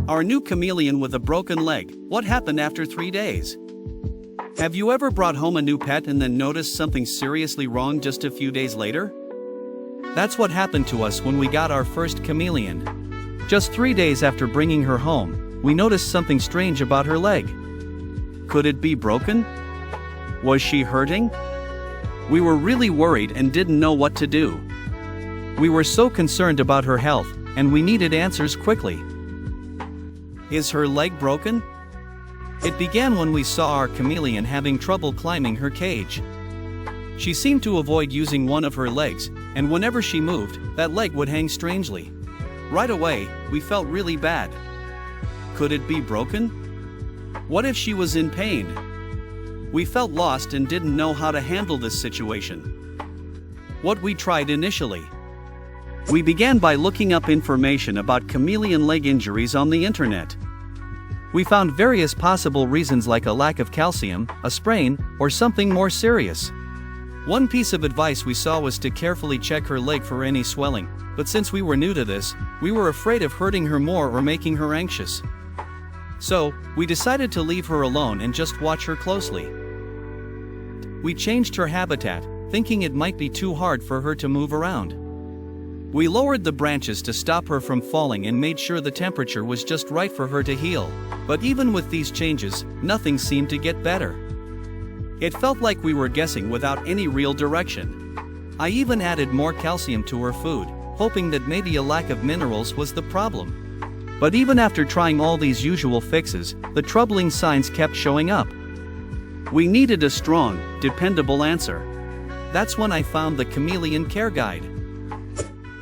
Our new chameleon with a broken leg. What happened after 3 days? Have you ever brought home a new pet and then noticed something seriously wrong just a few days later? That's what happened to us when we got our first chameleon. Just 3 days after bringing her home, we noticed something strange about her leg. Could it be broken? Was she hurting? We were really worried and didn't know what to do. We were so concerned about her health, and we needed answers quickly. Is her leg broken? It began when we saw our chameleon having trouble climbing her cage. She seemed to avoid using one of her legs, and whenever she moved, that leg would hang strangely. Right away, we felt really bad. Could it be broken? What if she was in pain? We felt lost and didn't know how to handle this situation. What we tried initially. We began by looking up information about chameleon leg injuries on the internet. We found various possible reasons like a lack of calcium, a sprain, or something more serious. One piece of advice we saw was to carefully check her leg for any swelling, but since we were new to this, we were afraid of hurting her more or making her anxious. So, we decided to leave her alone and just watch her closely. We changed her habitat, thinking it might be too hard for her to move around. We lowered the branches to stop her from falling and made sure the temperature was just right for her to heal. But even with these changes, nothing seemed to get better. It felt like we were guessing without any real direction. I even added more calcium to her food, hoping that maybe a lack of minerals was the problem. But even after trying all these usual fixes, the troubling signs kept showing up. We needed a strong, dependable answer. That's when I found the Chameleon Care Guide.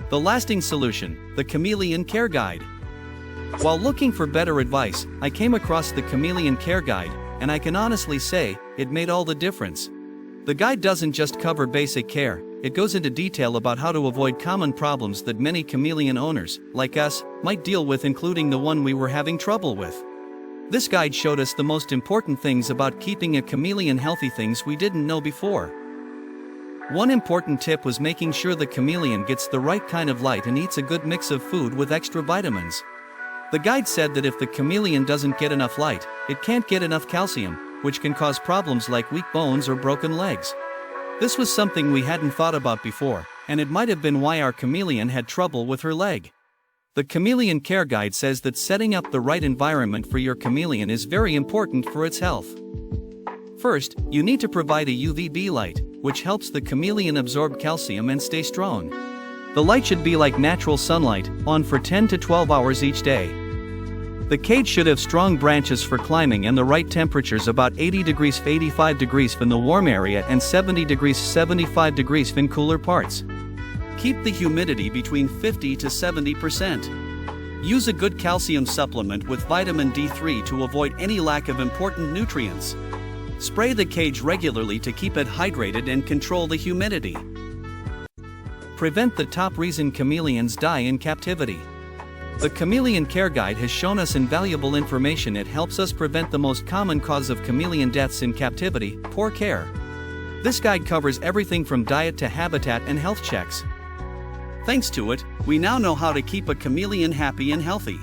The lasting solution, the Chameleon Care Guide. While looking for better advice, I came across the Chameleon Care Guide, and I can honestly say, it made all the difference. The guide doesn't just cover basic care, it goes into detail about how to avoid common problems that many chameleon owners, like us, might deal with, including the one we were having trouble with. This guide showed us the most important things about keeping a chameleon healthy, things we didn't know before. One important tip was making sure the chameleon gets the right kind of light and eats a good mix of food with extra vitamins. The guide said that if the chameleon doesn't get enough light, it can't get enough calcium, which can cause problems like weak bones or broken legs. This was something we hadn't thought about before, and it might have been why our chameleon had trouble with her leg. The Chameleon Care Guide says that setting up the right environment for your chameleon is very important for its health. First, you need to provide a UVB light, which helps the chameleon absorb calcium and stay strong. The light should be like natural sunlight, on for 10 to 12 hours each day. The cage should have strong branches for climbing and the right temperatures, about 80 degrees to 85 degrees in the warm area and 70 degrees to 75 degrees in cooler parts. Keep the humidity between 50 to 70%. Use a good calcium supplement with vitamin D3 to avoid any lack of important nutrients. Spray the cage regularly to keep it hydrated and control the humidity. Prevent the top reason chameleons die in captivity. The Chameleon Care Guide has shown us invaluable information. It helps us prevent the most common cause of chameleon deaths in captivity, poor care. This guide covers everything from diet to habitat and health checks. Thanks to it, we now know how to keep a chameleon happy and healthy.